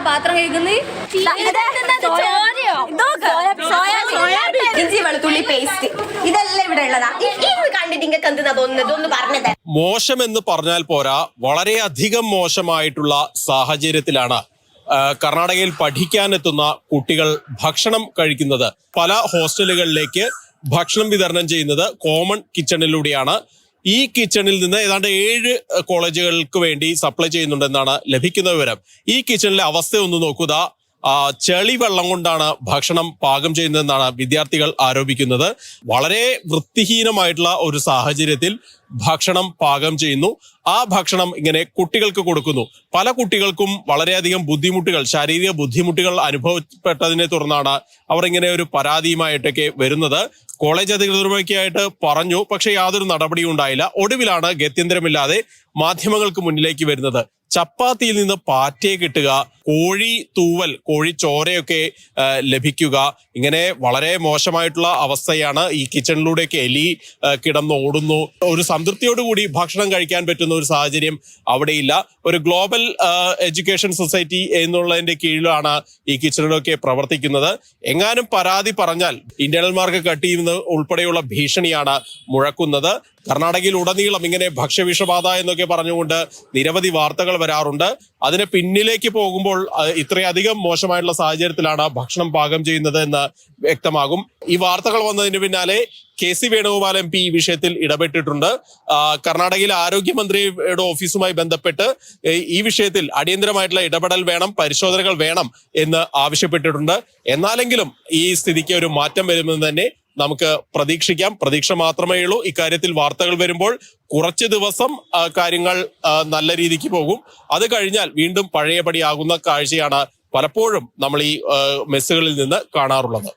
പാത്രം കഴിക്കുന്നത്? ഇഞ്ചി വെളുത്തുള്ളി പേസ്റ്റ് ഇതെല്ലാം ഇവിടെ ഉള്ളതാ. ഇത് കണ്ടിട്ട് ഇങ്ങനെ എന്തിനാ തോന്നുന്നത്? ഇതൊന്ന് പറഞ്ഞത്. മോശമെന്ന് പറഞ്ഞാൽ പോരാ, വളരെയധികം മോശമായിട്ടുള്ള സാഹചര്യത്തിലാണ് കർണാടകയിൽ പഠിക്കാനെത്തുന്ന കുട്ടികൾ ഭക്ഷണം കഴിക്കുന്നത്. പല ഹോസ്റ്റലുകളിലേക്ക് ഭക്ഷണം വിതരണം ചെയ്യുന്നത് കോമൺ കിച്ചണിലൂടെയാണ്. ഈ കിച്ചണിൽ നിന്ന് ഏതാണ്ട് 7 കോളേജുകൾക്ക് വേണ്ടി സപ്ലൈ ചെയ്യുന്നുണ്ടെന്നാണ് ലഭിക്കുന്ന വിവരം. ഈ കിച്ചണിലെ അവസ്ഥ ഒന്ന് നോക്കുക. ചെളി വെള്ളം കൊണ്ടാണ് ഭക്ഷണം പാകം ചെയ്യുന്നതെന്നാണ് വിദ്യാർത്ഥികൾ ആരോപിക്കുന്നത്. വളരെ വൃത്തിഹീനമായിട്ടുള്ള ഒരു സാഹചര്യത്തിൽ ഭക്ഷണം പാകം ചെയ്യുന്നു. ആ ഭക്ഷണം ഇങ്ങനെ കുട്ടികൾക്ക് കൊടുക്കുന്നു. പല കുട്ടികൾക്കും വളരെയധികം ബുദ്ധിമുട്ടുകൾ, ശാരീരിക ബുദ്ധിമുട്ടുകൾ അനുഭവപ്പെട്ടതിനെ തുടർന്നാണ് അവർ ഇങ്ങനെ ഒരു പരാതിയുമായിട്ടൊക്കെ വരുന്നത്. കോളേജ് അധികൃതരുമൊക്കെയായിട്ട് പറഞ്ഞു, പക്ഷെ യാതൊരു നടപടിയും ഉണ്ടായില്ല. ഒടുവിലാണ് ഗത്യന്തരമില്ലാതെ മാധ്യമങ്ങൾക്ക് മുന്നിലേക്ക് വരുന്നത്. ചപ്പാത്തിയിൽ നിന്ന് പാറ്റയെ കിട്ടുക, കോഴി തൂവൽ, കോഴി ചോരയൊക്കെ ലഭിക്കുക, ഇങ്ങനെ വളരെ മോശമായിട്ടുള്ള അവസ്ഥയാണ്. ഈ കിച്ചണിലൂടെയൊക്കെ എലി കിടന്ന് ഓടുന്നു. ഒരു സംതൃപ്തിയോടുകൂടി ഭക്ഷണം കഴിക്കാൻ പറ്റുന്ന ഒരു സാഹചര്യം അവിടെയില്ല. ഒരു ഗ്ലോബൽ എഡ്യൂക്കേഷൻ സൊസൈറ്റി എന്നുള്ളതിന്റെ കീഴിലാണ് ഈ കിച്ചണിലൊക്കെ പ്രവർത്തിക്കുന്നത്. എങ്ങാനും പരാതി പറഞ്ഞാൽ ഇന്റേണൽ മാർക്ക് കട്ട് ചെയ്യുന്നത് ഉൾപ്പെടെയുള്ള ഭീഷണിയാണ് മുഴക്കുന്നത്. കർണാടകയിൽ ഉടനീളം ഇങ്ങനെ ഭക്ഷ്യവിഷബാധ എന്നൊക്കെ പറഞ്ഞുകൊണ്ട് നിരവധി വാർത്തകൾ വരാറുണ്ട്. അതിന് പിന്നിലേക്ക് പോകുമ്പോൾ ഇത്രയധികം മോശമായിട്ടുള്ള സാഹചര്യത്തിലാണ് ഭക്ഷണം പാകം ചെയ്യുന്നത് എന്ന് വ്യക്തമാകും. ഈ വാർത്തകൾ വന്നതിന് പിന്നാലെ KC വേണുഗോപാൽ MP ഈ വിഷയത്തിൽ ഇടപെട്ടിട്ടുണ്ട്. കർണാടകയിലെ ആരോഗ്യമന്ത്രിയുടെ ഓഫീസുമായി ബന്ധപ്പെട്ട് ഈ വിഷയത്തിൽ അടിയന്തരമായിട്ടുള്ള ഇടപെടൽ വേണം, പരിശോധനകൾ വേണം എന്ന് ആവശ്യപ്പെട്ടിട്ടുണ്ട്. എന്നാലെങ്കിലും ഈ സ്ഥിതിക്ക് ഒരു മാറ്റം വരുമെന്ന് തന്നെ നമുക്ക് പ്രതീക്ഷിക്കാം. പ്രതീക്ഷ മാത്രമേ ഉള്ളൂ. ഇക്കാര്യത്തിൽ വാർത്തകൾ വരുമ്പോൾ കുറച്ച് ദിവസം കാര്യങ്ങൾ നല്ല രീതിക്ക് പോകും. അത് കഴിഞ്ഞാൽ വീണ്ടും പഴയപടിയാകുന്ന കാഴ്ചയാണ് പലപ്പോഴും നമ്മൾ ഈ മെസ്സുകളിൽ നിന്ന് കാണാറുള്ളത്.